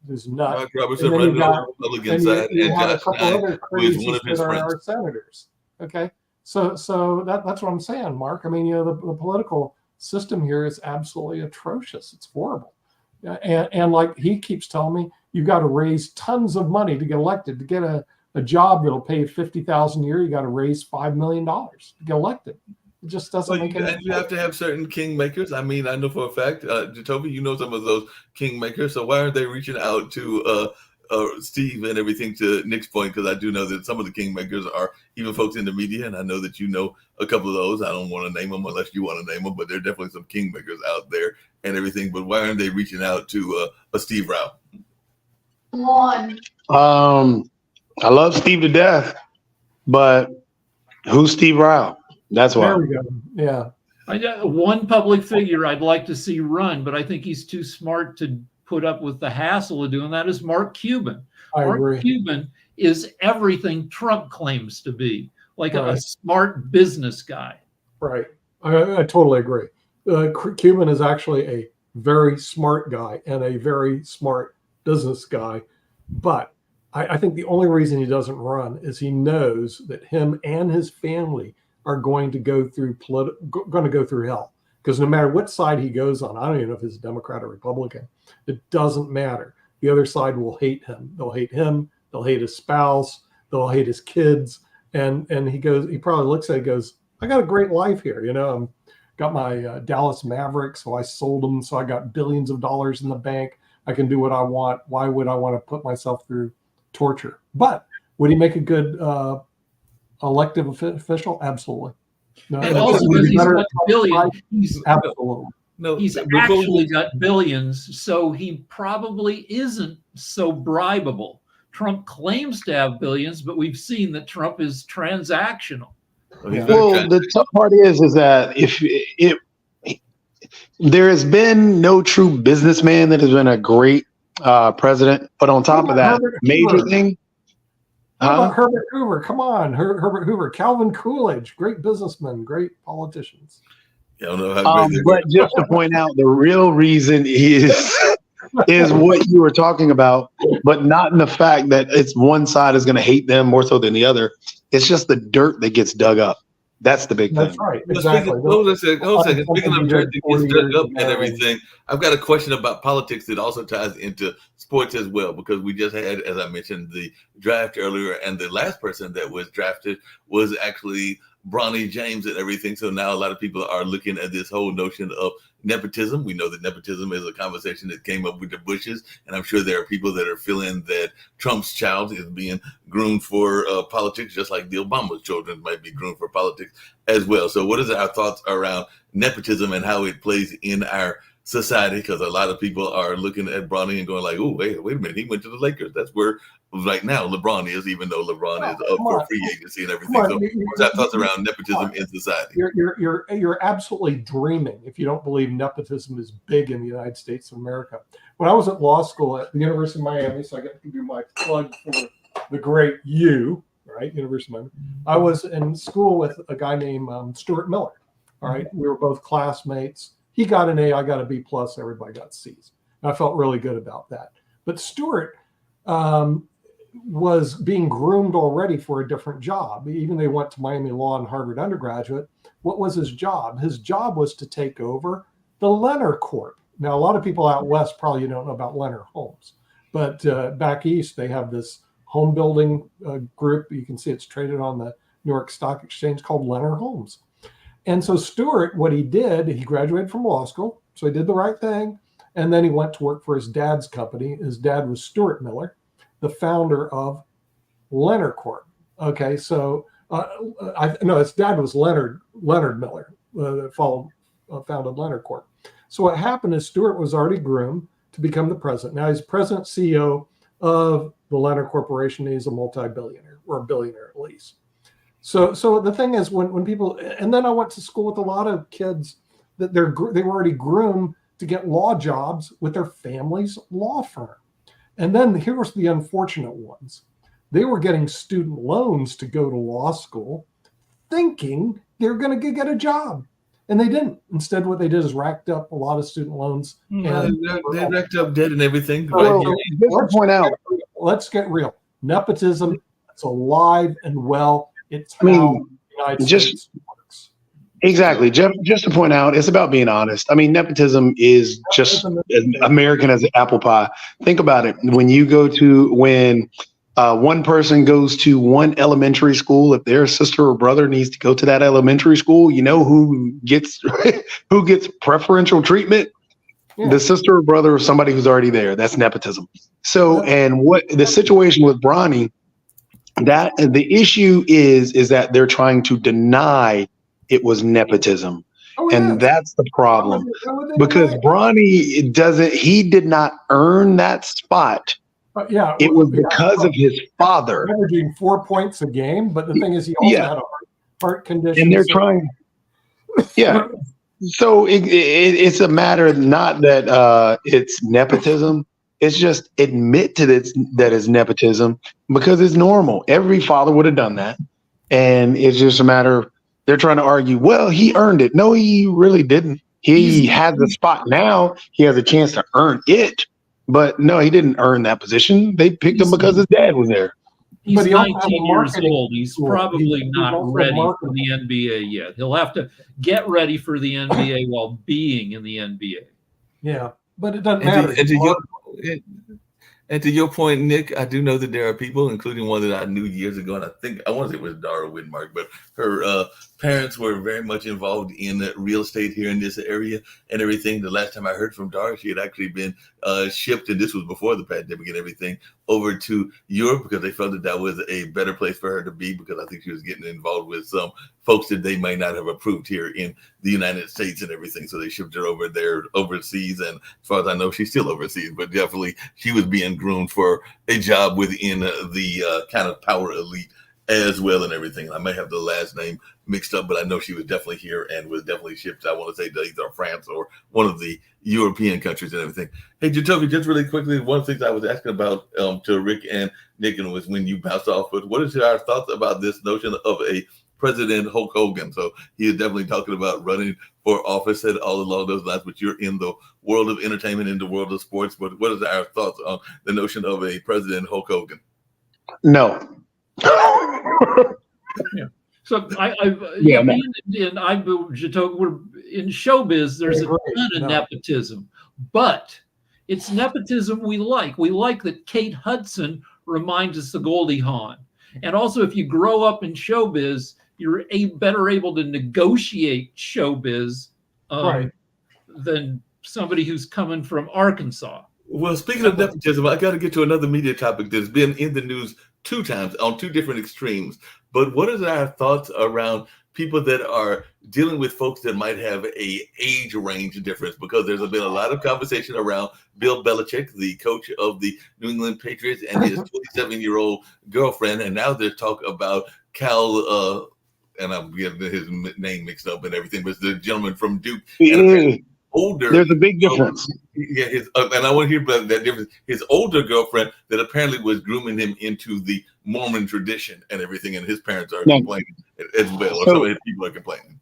who's nuts. Mark Robinson running on the Republican side, and Josh Stein, who is one of his friends. Are senators. Okay. So that's what I'm saying, Mark. I mean, the political system here is absolutely atrocious. It's horrible. And like he keeps telling me, you've got to raise tons of money to get elected. To get a job that'll pay $50,000 a year, you got to raise $5 million to get elected. It just doesn't make any sense. You have to have certain kingmakers. I mean, I know for a fact, Jacoby, you know some of those kingmakers. So why aren't they reaching out to Steve and everything, to Nick's point? Because I do know that some of the kingmakers are even folks in the media, and I know that you know a couple of those. I don't want to name them unless you want to name them, but there are definitely some kingmakers out there and everything. But why aren't they reaching out to a Steve Rao? I love Steve to death, but who's Steve Rao? That's why. There we go. Yeah. I got one public figure I'd like to see run, but I think he's too smart to put up with the hassle of doing that, is Mark Cuban. I agree. Mark Cuban is everything Trump claims to be, like Right. a smart business guy. Right. I totally agree. Cuban is actually a very smart guy and a very smart business guy. But I think the only reason he doesn't run is he knows that him and his family are going to go through hell. Because no matter what side he goes on, I don't even know if he's a Democrat or Republican, it doesn't matter. The other side will hate him. They'll hate him. They'll hate his spouse. They'll hate his kids. And he probably looks at it and goes, I got a great life here. You know, got my Dallas Mavericks, so I sold them. So I got billions of dollars in the bank. I can do what I want. Why would I want to put myself through torture? But would he make a good elective official? Absolutely. No, And also, because he's got billions, absolutely. No, he's actually got billions, so he probably isn't so bribable. Trump claims to have billions, but we've seen that Trump is transactional. Well, the tough part is that there has been no true businessman that has been a great president. But on top of that, major thing. How about Herbert Hoover? Come on, Herbert Hoover, Calvin Coolidge, great businessmen, great politicians. I don't know how great but just to point out, the real reason is what you were talking about, but not in the fact that it's one side is going to hate them more so than the other. It's just the dirt that gets dug up. That's the big thing. That's right. Exactly. Hold on a second. Speaking of dirt that gets dug up and everything, I've got a question about politics that also ties into sports as well, because we just had, as I mentioned, the draft earlier, and the last person that was drafted was actually Bronny James and everything. So now a lot of people are looking at this whole notion of nepotism. We know that nepotism is a conversation that came up with the Bushes, and I'm sure there are people that are feeling that Trump's child is being groomed for politics, just like the Obama children might be groomed for politics as well. So what is our thoughts around nepotism and how it plays in our society? Because a lot of people are looking at Bronny and going like, oh, wait a minute, he went to the Lakers. That's where right now LeBron is, even though LeBron is up for free agency and everything. So what's our thoughts around nepotism in society? You're absolutely dreaming if you don't believe nepotism is big in the United States of America. When I was at law school at the University of Miami, so I get to do my plug for the great U, right? University of Miami. I was in school with a guy named Stuart Miller. All right, we were both classmates. He got an A, I got a B plus. Everybody got C's. And I felt really good about that. But Stuart was being groomed already for a different job. Even though he went to Miami Law and Harvard undergraduate, what was his job? His job was to take over the Lenner Corp. Now, a lot of people out west probably don't know about Lenner Homes, but back east, they have this home building group. You can see it's traded on the New York Stock Exchange called Lenner Homes. And so Stuart, what he did, he graduated from law school, so he did the right thing. And then he went to work for his dad's company. His dad was Stuart Miller, the founder of Lenner Corp. Okay, so his dad was Leonard Miller, founded Lenner Corp. So what happened is Stuart was already groomed to become the president. Now he's president CEO of the Lenner Corporation. He's a multi-billionaire, or a billionaire at least. So the thing is, when people, and then I went to school with a lot of kids that they were already groomed to get law jobs with their family's law firm. And then here's the unfortunate ones. They were getting student loans to go to law school thinking they're going to get a job. And they didn't. Instead, what they did is racked up a lot of student loans. And they racked up debt and everything. Well, just to point out, let's get real. Nepotism, it's alive and well. It's how the United States works. Exactly. Just to point out, it's about being honest. I mean, nepotism is just as American as apple pie. Think about it. When one person goes to one elementary school, if their sister or brother needs to go to that elementary school, you know who gets preferential treatment? Yeah. The sister or brother of somebody who's already there. That's nepotism. So, and what the situation with Bronny, that the issue is that they're trying to deny it was nepotism. And that's the problem, because Bronny did not earn that spot. It was because of his father. Averaging 4 points a game, but the thing is, he also had a heart condition. And they're trying. Yeah. So it's a matter not that it's nepotism. It's just admit to this, that it's nepotism, because it's normal. Every father would have done that. And it's just a matter of, they're trying to argue, well, he earned it. No, he really didn't. He has the spot now. He has a chance to earn it. But no, he didn't earn that position. They picked him because his dad was there. He's But he also has a 19 years marketing old. He's tool. probably He's not also ready for marketable. the NBA yet. He'll have to get ready for the NBA while being in the NBA. Yeah, but it doesn't And matter. to your point, Nick, I do know that there are people, including one that I knew years ago, and I want to say it was Dara Widmark, but her parents were very much involved in real estate here in this area and everything. The last time I heard from Dara, she had actually been shipped, and this was before the pandemic and everything, over to Europe because they felt that was a better place for her to be, because I think she was getting involved with some folks that they might not have approved here in the United States and everything. So they shipped her over there overseas. And as far as I know, she's still overseas, but definitely she was being groomed for a job within the kind of power elite as well and everything. I may have the last name mixed up, but I know she was definitely here and was definitely shipped, I want to say, to either France or one of the European countries and everything. Hey, Jacoby, just really quickly, one of the things I was asking about to Rick and Nick, and was when you bounced off with, what is your thoughts about this notion of a President Hulk Hogan? So he is definitely talking about running for office and all along those lines, but you're in the world of entertainment, in the world of sports. But what is our thoughts on the notion of a President Hulk Hogan? No. So Yeah, me and we're in showbiz. There's a ton of nepotism, but it's nepotism we like. We like that Kate Hudson reminds us of Goldie Hawn, and also if you grow up in showbiz, you're better able to negotiate showbiz than somebody who's coming from Arkansas. Well, speaking of nepotism, I got to get to another media topic that's been in the news 2 times on 2 different extremes. But what is our thoughts around people that are dealing with folks that might have a age range difference? Because there's been a lot of conversation around Bill Belichick, the coach of the New England Patriots, and his 27-year-old girlfriend. And now there's talk about Cal, and I'm getting his name mixed up and everything, but it's the gentleman from Duke. Older. There's a big difference. Yeah, and I want to hear about that difference. His older girlfriend that apparently was grooming him into the Mormon tradition and everything, and his parents are complaining as well, or some of his people are complaining.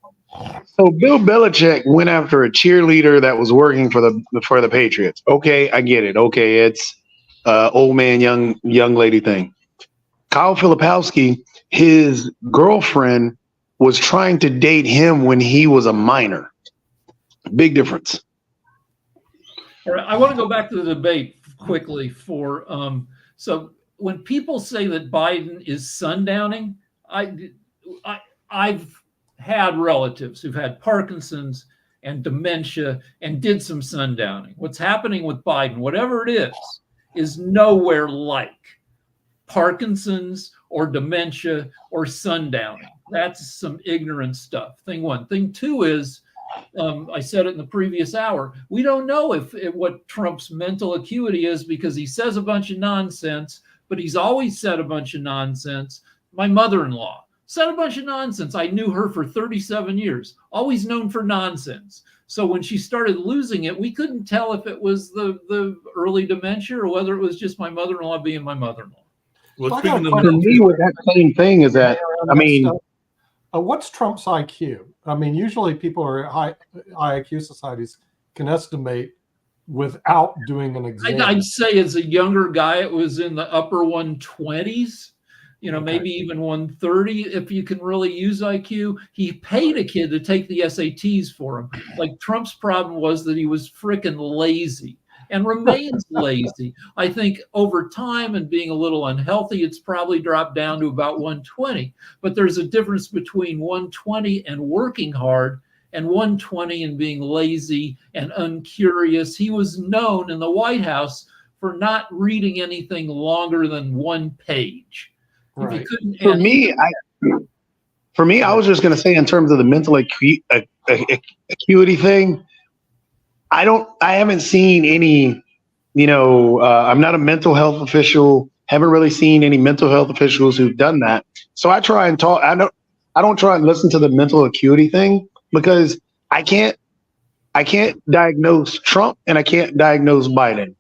So Bill Belichick went after a cheerleader that was working for the Patriots. Okay, I get it. Okay, it's old man, young lady thing. Kyle Filipowski, his girlfriend was trying to date him when he was a minor. Big difference. All right, I want to go back to the debate quickly for so when people say that Biden is sundowning, I've had relatives who've had Parkinson's and dementia and did some sundowning. What's happening with Biden, whatever it is nowhere like Parkinson's or dementia or sundowning. That's some ignorant stuff. Thing one. Thing two is, I said it in the previous hour, we don't know if what Trump's mental acuity is, because he says a bunch of nonsense, but he's always said a bunch of nonsense. My mother-in-law said a bunch of nonsense. I knew her for 37 years, always known for nonsense. So when she started losing it, we couldn't tell if it was the early dementia or whether it was just my mother-in-law being my mother-in-law. Well, For me, with that same thing is that, I mean, what's Trump's IQ? I mean, usually people are high IQ societies can estimate without doing an exam. I'd say as a younger guy, it was in the upper 120s, maybe even 130 if you can really use IQ. He paid a kid to take the SATs for him. Like, Trump's problem was that he was freaking lazy and remains lazy. I think over time and being a little unhealthy, it's probably dropped down to about 120. But there's a difference between 120 and working hard and 120 and being lazy and uncurious. He was known in the White House for not reading anything longer than 1 page. Right. For me, I was just going to say, in terms of the mental acuity thing, I haven't seen any, I'm not a mental health official, haven't really seen any mental health officials who've done that. So I try and talk, I don't try and listen to the mental acuity thing, because I can't diagnose Trump and I can't diagnose Biden.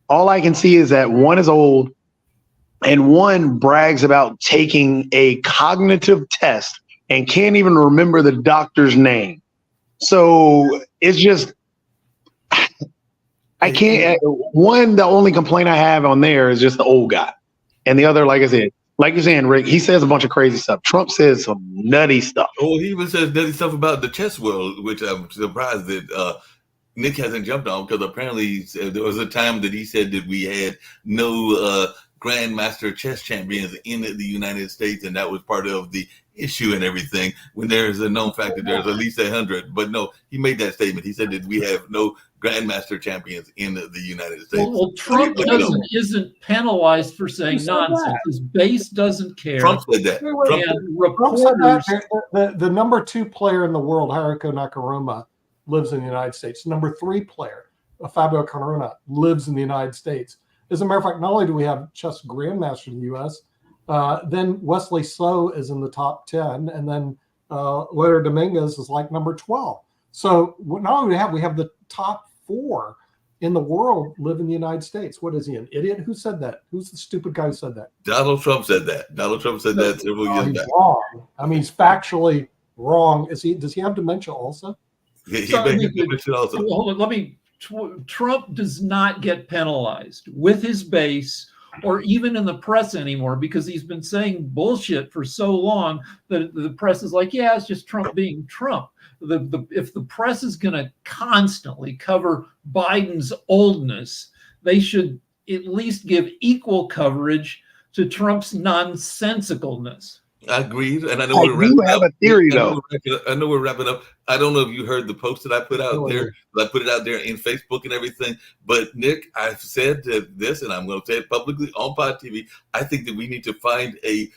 All I can see is that one is old and one brags about taking a cognitive test and can't even remember the doctor's name. So it's just, I can't. The only complaint I have on there is just the old guy, and the other, like I said, like you're saying, Rick, he says a bunch of crazy stuff. Trump says some nutty stuff. Oh, he even says nutty stuff about the chess world, which I'm surprised that Nick hasn't jumped on, because apparently there was a time that he said that we had no grandmaster chess champions in the United States, and that was part of the issue and everything, when there's a known fact that there's at least 100. But no, he made that statement. He said that we have no grandmaster champions in the United States. Well, Trump isn't penalized for saying nonsense. His base doesn't care. Trump said that. And Trump said reporters. the number 2 player in the world, Haruko Nakaruma, lives in the United States. Number 3 player, Fabio Carona, lives in the United States. As a matter of fact, not only do we have chess grandmasters in the U.S., then Wesley So is in the top 10, and then Larry Dominguez is like number 12. So not only do we have the top 4 in the world live in the United States. What is he, an idiot? Who said that? Who's the stupid guy who said that? Donald Trump said that. Donald Trump said that several years He's back. wrong. I mean, he's factually wrong. Does he have dementia also? He So, made that mention also. Hold on, Trump does not get penalized with his base or even in the press anymore, because he's been saying bullshit for so long that the press is like, yeah, it's just Trump being Trump. If the press is going to constantly cover Biden's oldness, they should at least give equal coverage to Trump's nonsensicalness. I agree, and I know I we're wrapping do have up. a theory, though. I know we're wrapping up. I don't know if you heard the post that I put out No, there. I put it out there in Facebook and everything. But Nick, I've said this, and I'm going to say it publicly on Pod TV. I think that we need to find a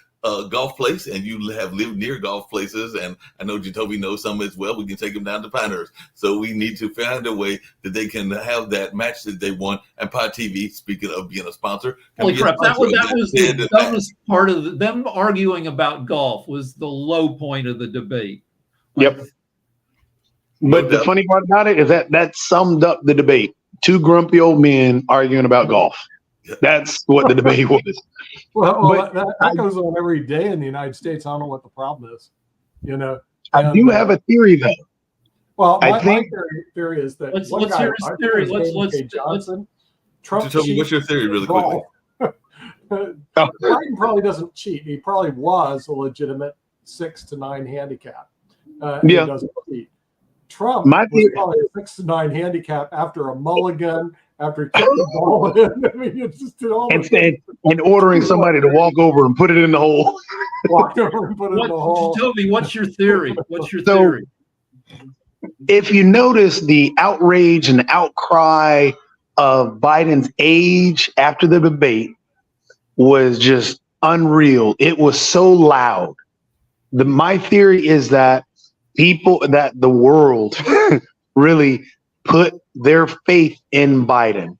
golf place, and you have lived near golf places, and I know Jacoby knows some as well. We can take them down to Pinehurst. So we need to find a way that they can have that match that they want. And Pod TV, speaking of being a sponsor, Holy crap! That was the dumbest part of them arguing about golf. Was the low point of the debate. Yep. But the funny part about it is that summed up the debate. 2 grumpy old men arguing about golf. That's what the debate was. Well, that goes on every day in the United States. I don't know what the problem is. You know, I do have a theory, though. Well, I my think- theory is that Let's one guy, hear his I think theory. his name is Jay Johnson. Trump Jacoby, what's your theory, really quickly? Biden probably doesn't cheat. He probably was a legitimate 6 to 9 handicap. Yeah. He doesn't cheat. Trump My was theory- probably a 6 to 9 handicap after a mulligan, after he kicked the ball in. I mean, it's just did all the things. And ordering somebody to walk over and put it in the hole. Walked over and put it in the hole. Toby, what's your theory? What's your So- theory? If you notice, the outrage and outcry of Biden's age after the debate was just unreal. It was so loud. My theory is that the world really put their faith in Biden,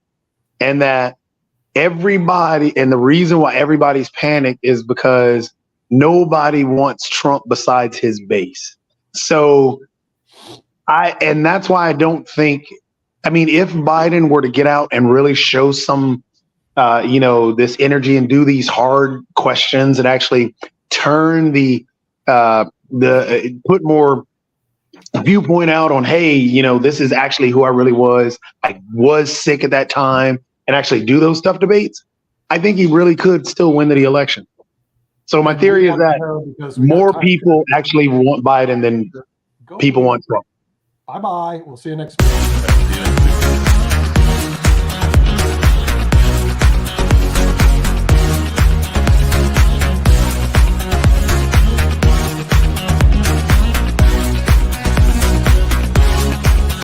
and that everybody, and the reason why everybody's panicked is because nobody wants Trump besides his base. So and that's why I don't think, I mean, if Biden were to get out and really show some, this energy and do these hard questions and actually turn put more viewpoint out on, hey, this is actually who I really was. I was sick at that time, and actually do those tough debates, I think he really could still win the election. So my theory is that more people actually want Biden than people want Trump. Bye-bye. We'll see you next week.